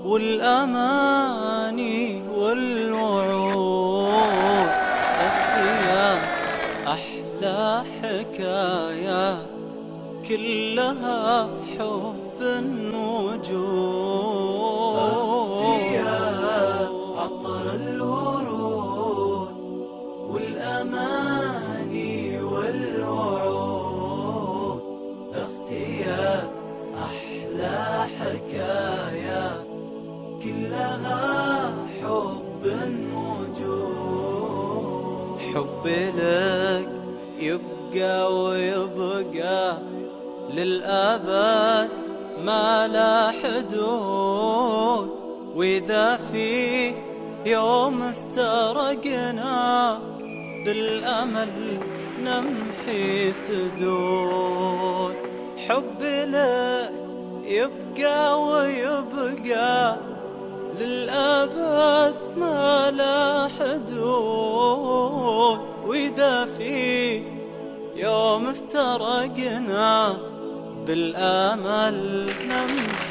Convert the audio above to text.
والأماني والوعود، اختيار أحلى حكاية كلها حب وجود. عطر الورود والأماني والوعود، اختيار أحلى حكاية كلها حب وجود. حبي لك يبقى ويبقى للأبد ما لا حدود، وإذا في يوم افترقنا بالأمل نمحي سدود. حبي لك يبقى ويبقى للأبد ما لا حدود، وإذا في يوم افترقنا بالآمل نمحي